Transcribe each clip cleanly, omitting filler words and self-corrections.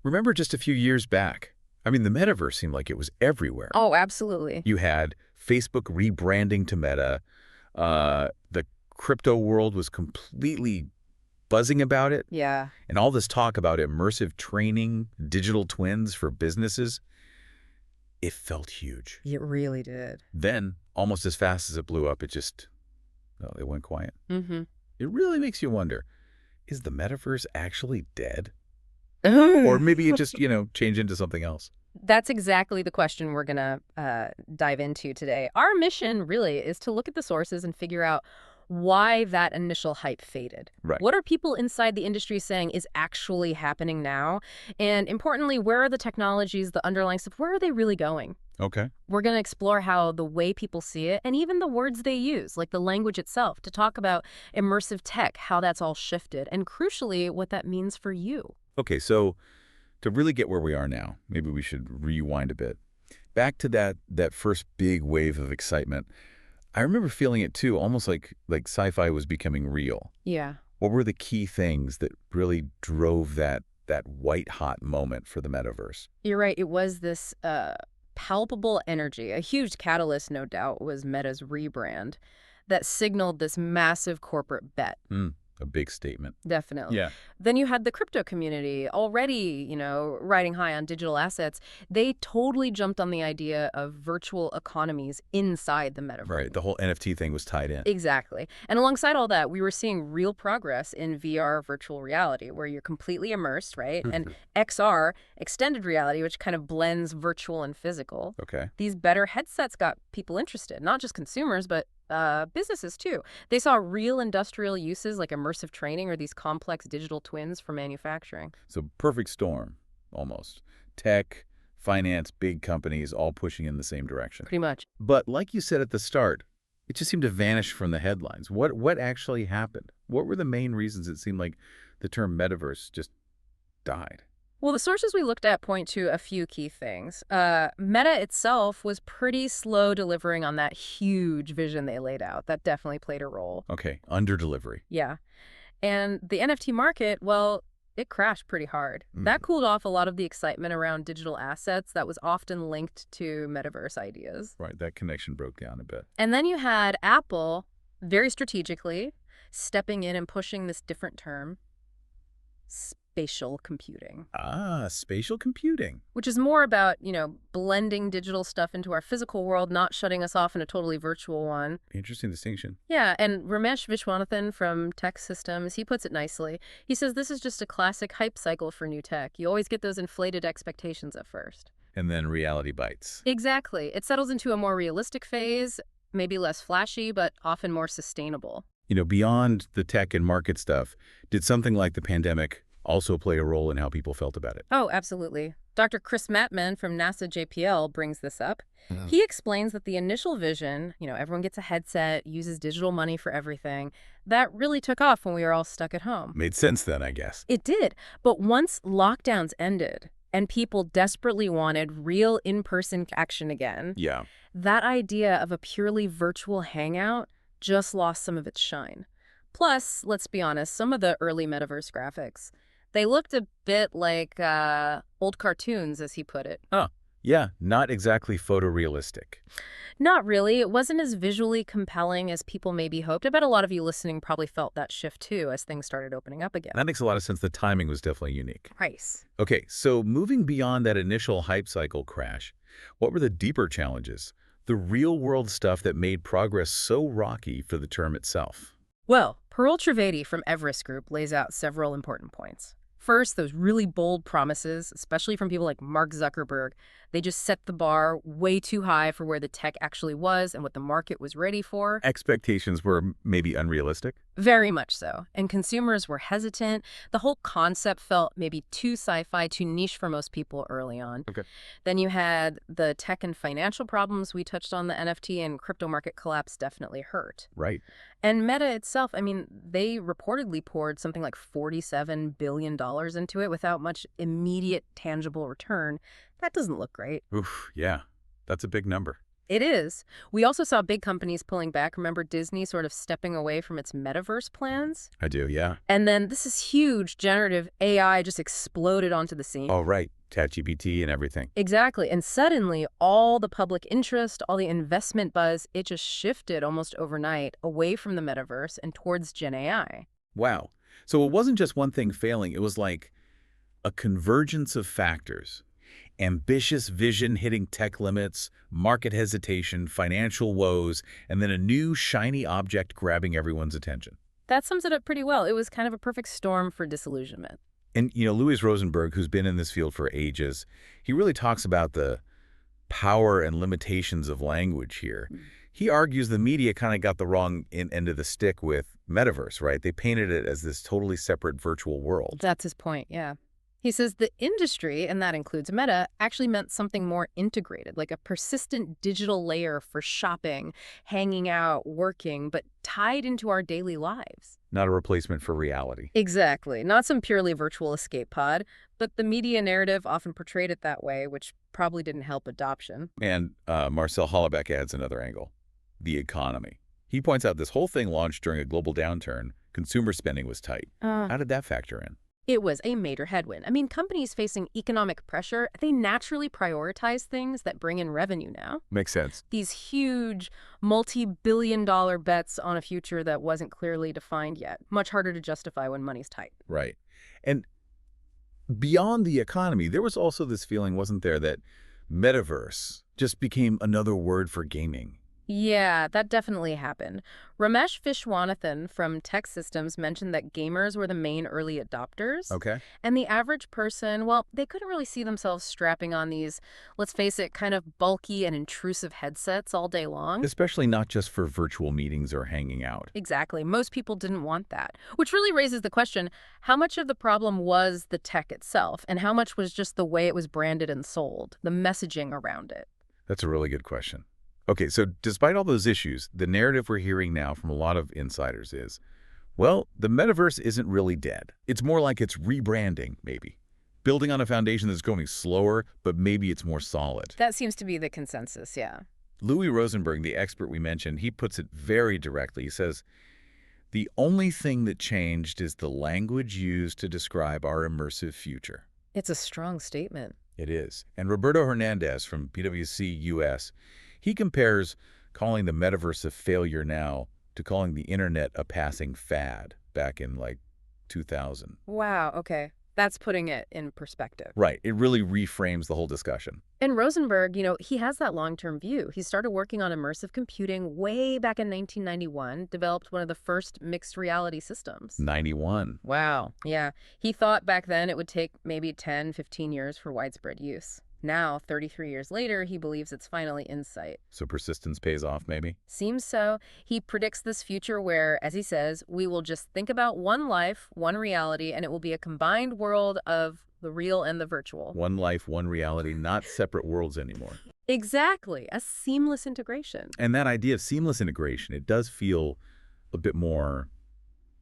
Remember just a few years back? I mean, the metaverse seemed like it was everywhere. Oh, absolutely. You had Facebook rebranding to Meta. The crypto world was completely buzzing about it. Yeah, And all this talk about immersive training, digital twins for businesses, it felt huge. it really did. Then, almost as fast as it blew up, it went quiet. Mm-hmm. It really makes you wonder, is the metaverse actually dead? Or maybe it just, changed into something else. That's exactly the question we're going to dive into today. Our mission really is to look at the sources and figure out why that initial hype faded. Right. What are people inside the industry saying is actually happening now? And importantly, where are the technologies, the underlying stuff, where are they really going? Okay. We're going to explore how the way people see it and even the words they use, like the language itself, to talk about immersive tech, how that's all shifted, and crucially, what that means for you. Okay, so to really get where we are now, maybe we should rewind a bit. Back to that first big wave of excitement. I remember feeling it too, almost like sci-fi was becoming real. Yeah. What were the key things that really drove that white-hot moment for the metaverse? You're right. It was this palpable energy. A huge catalyst, no doubt, was Meta's rebrand that signaled this massive corporate bet. A big statement. Definitely. Yeah. Then you had the crypto community already, riding high on digital assets. They totally jumped on the idea of virtual economies inside the metaverse. Right. The whole NFT thing was tied in. Exactly. And alongside all that, we were seeing real progress in VR virtual reality, where you're completely immersed, right? And XR, extended reality, which kind of blends virtual and physical. Okay. These better headsets got people interested, not just consumers, but businesses too. They saw real industrial uses like immersive training or these complex digital twins for manufacturing. So perfect storm, almost. Tech, finance, big companies all pushing in the same direction. Pretty much. But like you said at the start, it just seemed to vanish from the headlines. What actually happened? What were the main reasons it seemed like the term metaverse just died? Well, the sources we looked at point to a few key things. Meta itself was pretty slow delivering on that huge vision they laid out. That definitely played a role. Okay, under delivery. Yeah. And the NFT market, well, it crashed pretty hard. That cooled off a lot of the excitement around digital assets that was often linked to metaverse ideas. Right, that connection broke down a bit. And then you had Apple, very strategically, stepping in and pushing this different term, spatial computing. Spatial computing. Which is more about, blending digital stuff into our physical world, not shutting us off in a totally virtual one. Interesting distinction. Yeah, and Ramesh Vishwanathan from Tech Systems, he puts it nicely. He says this is just a classic hype cycle for new tech. You always get those inflated expectations at first. And then reality bites. Exactly. It settles into a more realistic phase, maybe less flashy, but often more sustainable. Beyond the tech and market stuff, did something like the pandemic also play a role in how people felt about it? Oh, absolutely. Dr. Chris Mattman from NASA JPL brings this up. He explains that the initial vision, everyone gets a headset, uses digital money for everything, that really took off when we were all stuck at home. Made sense then, I guess. It did. But once lockdowns ended and people desperately wanted real in-person action again, Yeah. that idea of a purely virtual hangout just lost some of its shine. Plus, let's be honest, some of the early metaverse graphics, they looked a bit like old cartoons, as he put it. Yeah, not exactly photorealistic. Not really. It wasn't as visually compelling as people maybe hoped. I bet a lot of you listening probably felt that shift too as things started opening up again. That makes a lot of sense. The timing was definitely unique. Price. Okay, so moving beyond that initial hype cycle crash, what were the deeper challenges? The real-world stuff that made progress so rocky for the term itself? Well, Parul Trivedi from Everest Group lays out several important points. First, those really bold promises, especially from people like Mark Zuckerberg, they just set the bar way too high for where the tech actually was and what the market was ready for. Expectations were maybe unrealistic? Very much so. And consumers were hesitant. The whole concept felt maybe too sci-fi, too niche for most people early on. Okay. Then you had the tech and financial problems. We touched on the NFT and crypto market collapse definitely hurt. Right. And Meta itself, they reportedly poured something like $47 billion into it without much immediate tangible return. That doesn't look great. Oof, yeah. That's a big number. It is. We also saw big companies pulling back. Remember Disney sort of stepping away from its metaverse plans? I do, yeah. And then this is huge. Generative AI just exploded onto the scene. Oh, right. ChatGPT and everything. Exactly. And suddenly, all the public interest, all the investment buzz, it just shifted almost overnight away from the metaverse and towards Gen AI. Wow. So it wasn't just one thing failing. It was like a convergence of factors. Ambitious vision hitting tech limits, market hesitation, financial woes, and then a new shiny object grabbing everyone's attention. That sums it up pretty well. It was kind of a perfect storm for disillusionment. And, Louis Rosenberg, who's been in this field for ages, he really talks about the power and limitations of language here. He argues the media kind of got the wrong end of the stick with Metaverse, right? They painted it as this totally separate virtual world. That's his point, yeah. He says the industry, and that includes Meta, actually meant something more integrated, like a persistent digital layer for shopping, hanging out, working, but tied into our daily lives. Not a replacement for reality. Exactly. Not some purely virtual escape pod, but the media narrative often portrayed it that way, which probably didn't help adoption. And Marcel Hollebeck adds another angle, the economy. He points out this whole thing launched during a global downturn. Consumer spending was tight. How did that factor in? It was a major headwind. I mean, companies facing economic pressure, they naturally prioritize things that bring in revenue now. Makes sense. These huge, multi-billion-dollar bets on a future that wasn't clearly defined yet. Much harder to justify when money's tight. Right. And beyond the economy, there was also this feeling, wasn't there, that Metaverse just became another word for gaming. Yeah, that definitely happened. Ramesh Vishwanathan from Tech Systems mentioned that gamers were the main early adopters. Okay. And the average person, well, they couldn't really see themselves strapping on these, let's face it, kind of bulky and intrusive headsets all day long. Especially not just for virtual meetings or hanging out. Exactly. Most people didn't want that, which really raises the question, how much of the problem was the tech itself, and how much was just the way it was branded and sold, the messaging around it? That's a really good question. Okay, so despite all those issues, the narrative we're hearing now from a lot of insiders is, well, the metaverse isn't really dead. It's more like it's rebranding, maybe. Building on a foundation that's going slower, but maybe it's more solid. That seems to be the consensus, yeah. Louis Rosenberg, the expert we mentioned, he puts it very directly. He says, the only thing that changed is the language used to describe our immersive future. It's a strong statement. It is. And Roberto Hernandez from PwC US, he compares calling the metaverse a failure now to calling the internet a passing fad back in, 2000. Wow, okay. That's putting it in perspective. Right. It really reframes the whole discussion. And Rosenberg, he has that long-term view. He started working on immersive computing way back in 1991, developed one of the first mixed reality systems. 91. Wow. Yeah. He thought back then it would take maybe 10, 15 years for widespread use. Now, 33 years later, he believes it's finally in sight. So persistence pays off, maybe? Seems so. He predicts this future where, as he says, we will just think about one life, one reality, and it will be a combined world of the real and the virtual. One life, one reality, not separate worlds anymore. Exactly. A seamless integration. And that idea of seamless integration, it does feel a bit more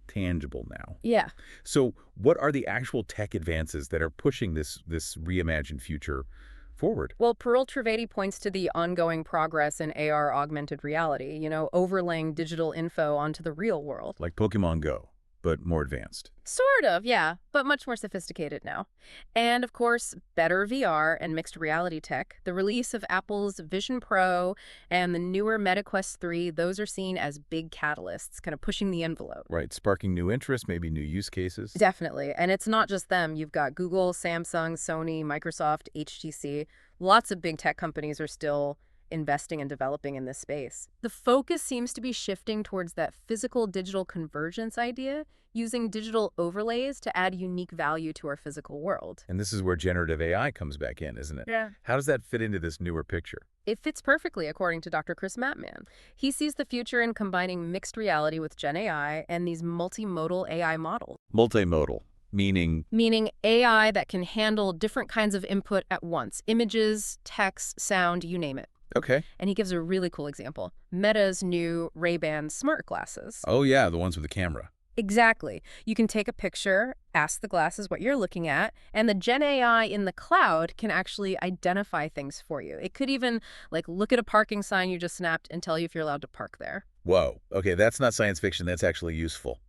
tangible now. Yeah. So what are the actual tech advances that are pushing this reimagined future forward? Well, Parul Trivedi points to the ongoing progress in AR augmented reality, overlaying digital info onto the real world. Like Pokemon Go, but more advanced. Sort of, yeah, but much more sophisticated now. And, of course, better VR and mixed reality tech. The release of Apple's Vision Pro and the newer Meta Quest 3, those are seen as big catalysts, kind of pushing the envelope. Right, sparking new interest, maybe new use cases. Definitely. And it's not just them. You've got Google, Samsung, Sony, Microsoft, HTC. Lots of big tech companies are still investing and developing in this space. The focus seems to be shifting towards that physical-digital convergence idea, using digital overlays to add unique value to our physical world. And this is where generative AI comes back in, isn't it? Yeah. How does that fit into this newer picture? It fits perfectly, according to Dr. Chris Mattman. He sees the future in combining mixed reality with Gen AI and these multimodal AI models. Multimodal, meaning AI that can handle different kinds of input at once. Images, text, sound, you name it. Okay. And he gives a really cool example. Meta's new Ray-Ban smart glasses. Oh, yeah, the ones with the camera. Exactly. You can take a picture, ask the glasses what you're looking at, and the Gen AI in the cloud can actually identify things for you. It could even, like, look at a parking sign you just snapped and tell you if you're allowed to park there. Whoa. Okay, that's not science fiction. That's actually useful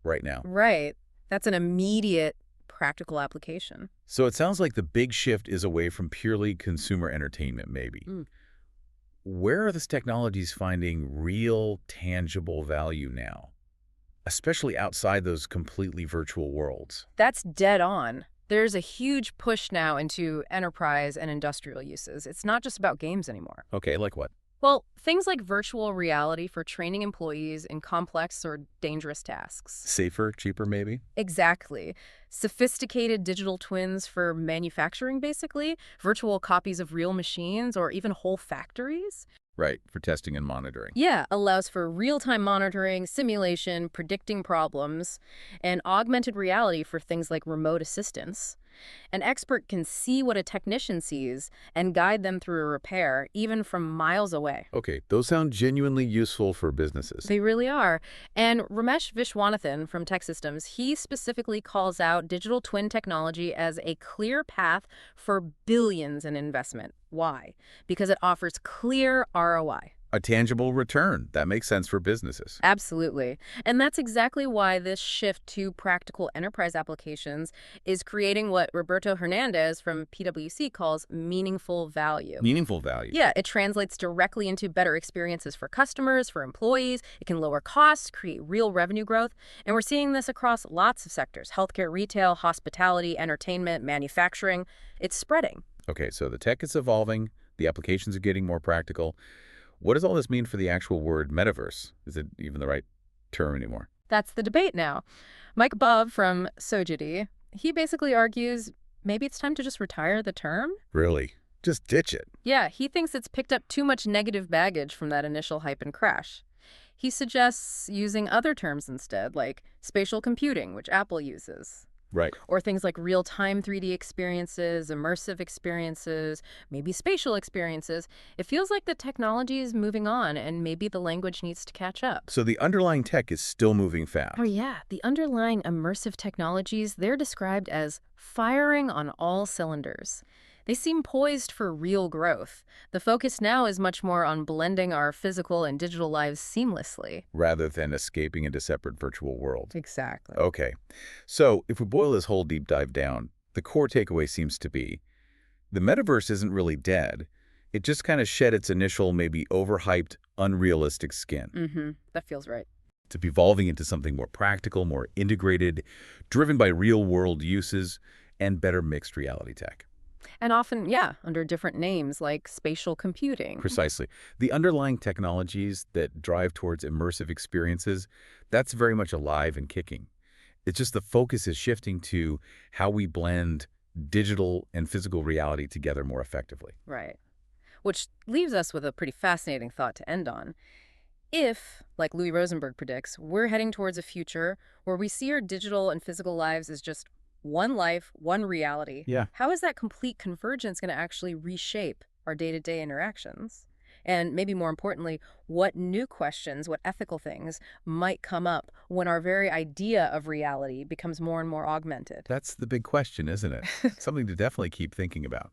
right now. Right. That's an immediate practical application. So it sounds like the big shift is away from purely consumer entertainment, maybe. Mm. Where are these technologies finding real, tangible value now, especially outside those completely virtual worlds? That's dead on. There's a huge push now into enterprise and industrial uses. It's not just about games anymore. Okay, like what? Well, things like virtual reality for training employees in complex or dangerous tasks. Safer, cheaper, maybe? Exactly. Sophisticated digital twins for manufacturing, basically, virtual copies of real machines or even whole factories. Right, for testing and monitoring. Yeah, allows for real-time monitoring, simulation, predicting problems, and augmented reality for things like remote assistance. An expert can see what a technician sees and guide them through a repair, even from miles away. Okay, those sound genuinely useful for businesses. They really are. And Ramesh Vishwanathan from Tech Systems, he specifically calls out digital twin technology as a clear path for billions in investment. Why? Because it offers clear ROI. A tangible return. That makes sense for businesses. Absolutely. And that's exactly why this shift to practical enterprise applications is creating what Roberto Hernandez from PwC calls meaningful value. Meaningful value. Yeah, it translates directly into better experiences for customers, for employees. It can lower costs, create real revenue growth. And we're seeing this across lots of sectors: healthcare, retail, hospitality, entertainment, manufacturing. It's spreading. Okay, so the tech is evolving, the applications are getting more practical. What does all this mean for the actual word metaverse? Is it even the right term anymore? That's the debate now. Mike Bub from Sojity, he basically argues maybe it's time to just retire the term. Really? Just ditch it. Yeah, he thinks it's picked up too much negative baggage from that initial hype and crash. He suggests using other terms instead, like spatial computing, which Apple uses, Right. or things like real-time 3D experiences, immersive experiences, maybe spatial experiences. It feels like the technology is moving on, and maybe the language needs to catch up. So the underlying tech is still moving fast. Oh yeah, the underlying immersive technologies, they're described as firing on all cylinders. They seem poised for real growth. The focus now is much more on blending our physical and digital lives seamlessly. Rather than escaping into separate virtual worlds. Exactly. Okay. So if we boil this whole deep dive down, the core takeaway seems to be the metaverse isn't really dead. It just kind of shed its initial, maybe overhyped, unrealistic skin. That feels right. It's evolving into something more practical, more integrated, driven by real-world uses and better mixed reality tech. And often, yeah, under different names like spatial computing. Precisely. The underlying technologies that drive towards immersive experiences, that's very much alive and kicking. It's just the focus is shifting to how we blend digital and physical reality together more effectively. Right. Which leaves us with a pretty fascinating thought to end on. If, like Louis Rosenberg predicts, we're heading towards a future where we see our digital and physical lives as just one life, one reality, Yeah. how is that complete convergence going to actually reshape our day-to-day interactions? And maybe more importantly, what new questions, what ethical things might come up when our very idea of reality becomes more and more augmented? That's the big question, isn't it? Something to definitely keep thinking about.